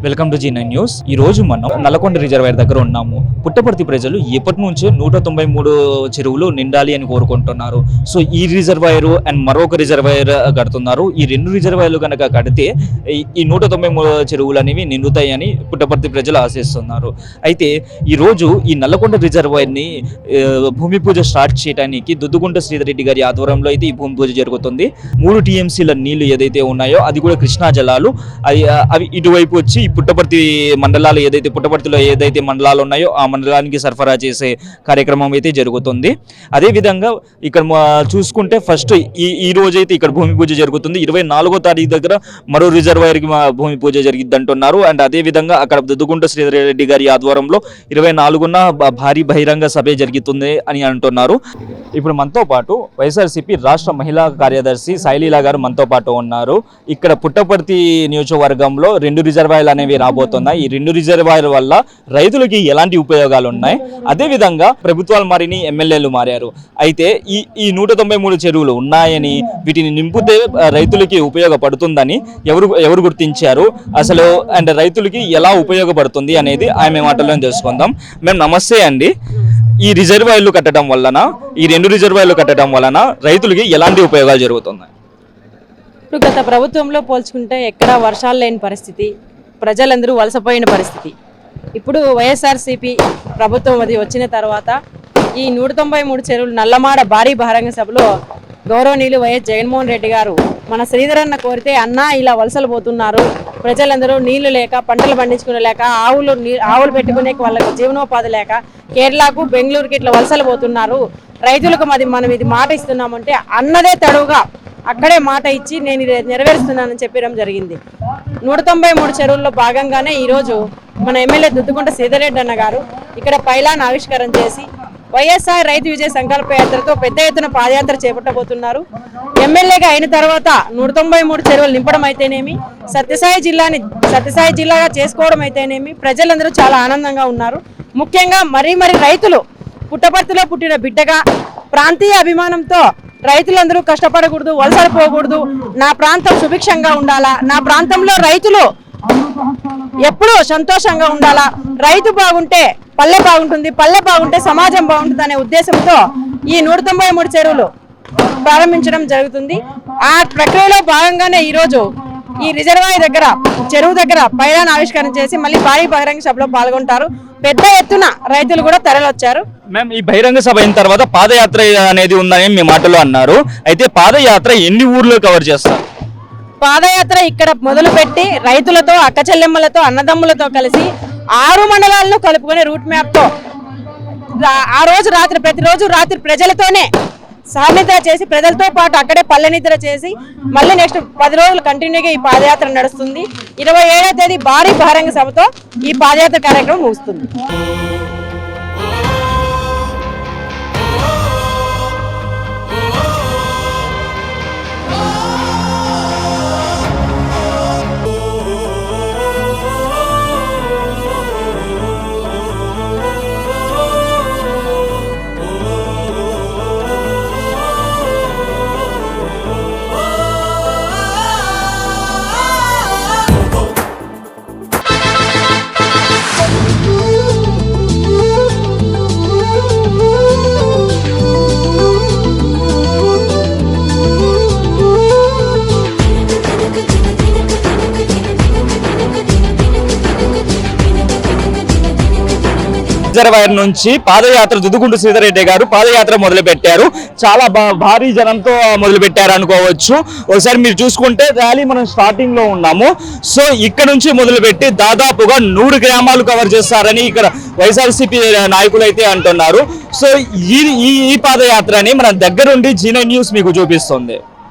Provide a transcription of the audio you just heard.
Welcome to G9 news. ఈ రోజు మనం నల్లకొండ రిజర్వాయర్ దగ్గర ఉన్నాము. పుట్టపర్తి ప్రజలు ఎప్పటి నుంచే 193 చెరువులు నిండాలి అని కోరుకుంటున్నారు. సో ఈ రిజర్వాయర్ అండ్ మరొక రిజర్వాయర్ కడుతున్నారు. ఈ రెండు రిజర్వాయర్లు కనుక కడితే ఈ 193 చెరువులు అనేవి నిండుతాయని పుట్టపర్తి ప్రజలు ఆశిస్తున్నారు. అయితే ఈ రోజు ఈ నల్లకొండ రిజర్వాయర్ని భూమి పూజ స్టార్ట్ చేయడానికి దుద్దుగుంట శ్రీధర్ రెడ్డి గారి ఆధ్వర్యంలో అయితే ఈ భూమి పూజ జరుగుతుంది. 3 TMCల నీళ్లు ఏదైతే ఉన్నాయో అది కూడా కృష్ణా జలాలు అవి ఇటువైపు వచ్చి పుట్టపర్తి మండలాలు పుట్టపర్తిలో ఏదైతే మండలాలు ఉన్నాయో ఆ మండలానికి సరఫరా చేసే కార్యక్రమం అయితే జరుగుతుంది. అదేవిధంగా ఇక్కడ చూసుకుంటే ఫస్ట్ ఈ రోజు అయితే ఇక్కడ భూమి పూజ జరుగుతుంది. 24వ తారీఖు దగ్గర మరో రిజర్వాయర్కి భూమి పూజ జరిగిద్ది అంటున్నారు. అండ్ అదేవిధంగా అక్కడ దుద్దుగుంట శ్రీధర్ రెడ్డి గారి ఆధ్వర్యంలో 24న భారీ బహిరంగ సభ జరుగుతుంది అని అంటున్నారు. ఇప్పుడు మనతో పాటు వైఎస్ఆర్సీపీ రాష్ట్ర మహిళా కార్యదర్శి సాయిలీలా గారు మనతో పాటు ఉన్నారు. ఇక్కడ పుట్టపర్తి నియోజకవర్గంలో 2 రిజర్వాయర్లు అనేవి రాబోతున్నాయి. ఈ 2 రిజర్వాయర్ల వల్ల రైతులకి ఎలాంటి ఉపయోగాలు ఉన్నాయి, అదేవిధంగా ప్రభుత్వాలు మారిని, ఎమ్మెల్యేలు మారారు. అయితే ఈ 193 చెరువులు ఉన్నాయని వీటిని నింపితే రైతులకి ఉపయోగపడుతుందని ఎవరు గుర్తించారు, అసలు అండ్ రైతులకి ఎలా ఉపయోగపడుతుంది అనేది ఆమె మాటల్లో తెలుసుకుందాం. మేము నమస్తే అండి. ఈ రిజర్వాయర్లు కట్టడం వలన, ఈ 2 రిజర్వాయర్లు కట్టడం వలన రైతులకి ఎలాంటి ఉపయోగాలు జరుగుతున్నాయి? ఇప్పుడు గత ప్రభుత్వంలో పోల్చుకుంటే ఎక్కడా వర్షాలు లేని పరిస్థితి, ప్రజలందరూ వలసపోయిన పరిస్థితి. ఇప్పుడు వైఎస్ఆర్సీపీ ప్రభుత్వం అది వచ్చిన తర్వాత ఈ 193 చెరువులు నల్లమాడ భారీ బహిరంగ సభలో గౌరవనీయులు వైఎస్ జగన్మోహన్ రెడ్డి గారు మన శ్రీధరన్న కోరితే అన్న ఇలా వలసలు పోతున్నారు, ప్రజలందరూ నీళ్లు లేక, పంటలు పండించుకునే లేక, ఆవులు పెట్టుకునే వాళ్ళకి జీవనోపాధి లేక కేరళకు, బెంగళూరుకి ఇట్లా వలసలు పోతున్నారు, రైతులకు మనం ఇది మాట ఇస్తున్నామంటే అన్నదే తడువుగా అక్కడే మాట ఇచ్చి నేను ఇది నెరవేరుస్తున్నానని చెప్పడం జరిగింది. 193 చెరువుల్లో భాగంగానే ఈరోజు మన ఎమ్మెల్యే దుద్దుగుంట శ్రీధర్ రెడ్డి అన్న గారు ఇక్కడ పైలాన్ ఆవిష్కరణ చేసి వైఎస్ఆర్ రైతు విజయ సంకల్ప యాత్రతో పెద్ద ఎత్తున పాదయాత్ర చేపట్టబోతున్నారు. ఎమ్మెల్యేగా అయిన తర్వాత 193 చెరువులు నింపడం అయితేనేమి, సత్యసాయి జిల్లాగా చేసుకోవడం అయితేనేమి ప్రజలందరూ చాలా ఆనందంగా ఉన్నారు. ముఖ్యంగా మరీ రైతులు పుట్టపర్తిలో పుట్టిన బిడ్డగా ప్రాంతీయ అభిమానంతో రైతులందరూ కష్టపడకూడదు, వలసలు పోకూడదు, నా ప్రాంతం సుభిక్షంగా ఉండాలా, నా ప్రాంతంలో రైతులు ఎప్పుడూ సంతోషంగా ఉండాలా, రైతు బాగుంటే పల్లె బాగుంటుంది, పల్లె బాగుంటే సమాజం బాగుంటుంది అనే ఉద్దేశంతో ఈ 193 చెరువులు ప్రారంభించడం జరుగుతుంది. ఆ ప్రక్రియలో భాగంగానే ఈరోజు ఈ రిజర్వాయర్ దగ్గర, చెరువు దగ్గర పైలాన్ ఆవిష్కరణ చేసి మళ్ళీ భారీ బహిరంగ సభలో పాల్గొంటారు. పెద్ద ఎత్తున రైతులు కూడా తరలివచ్చారు. మ్యామ్, ఈ బహిరంగ సభ అయిన తర్వాత పాదయాత్ర అనేది ఉందని మీ మాటలో అన్నారు. అయితే పాదయాత్ర ఎన్ని ఊర్లు కవర్ చేస్తారు? పాదయాత్ర ఇక్కడ మొదలుపెట్టి రైతులతో, అక్క చెల్లెమ్మలతో, అన్నదమ్ములతో కలిసి 6 మండలాలను కలుపుకునే రూట్ మ్యాప్తో ఆ రోజు రాత్రి, ప్రతిరోజు రాత్రి ప్రజలతోనే సాన్నిధ్య చేసి ప్రజలతో పాటు అక్కడే పల్లె నిద్ర చేసి మళ్ళీ నెక్స్ట్ 10 రోజులు కంటిన్యూగా ఈ పాదయాత్ర నడుస్తుంది. 27వ తేదీ భారీ బహిరంగ సభతో ఈ పాదయాత్ర కార్యక్రమం ముగుస్తుంది. రిజర్వాయర్ నుంచి పాదయాత్ర దుద్దుగుంట శ్రీధర్ రెడ్డి గారు పాదయాత్ర మొదలు పెట్టారు. చాలా భారీ జనంతో మొదలు పెట్టారు అనుకోవచ్చు. ఒకసారి మీరు చూసుకుంటే ర్యాలీ మనం స్టార్టింగ్ లో ఉన్నాము. సో ఇక్కడ నుంచి మొదలుపెట్టి దాదాపుగా 100 గ్రామాలు కవర్ చేస్తారని ఇక్కడ వైఎస్ఆర్సీపీ నాయకులు అయితే అంటున్నారు. సో ఈ పాదయాత్రని మన దగ్గరుండి G9 న్యూస్ మీకు చూపిస్తుంది.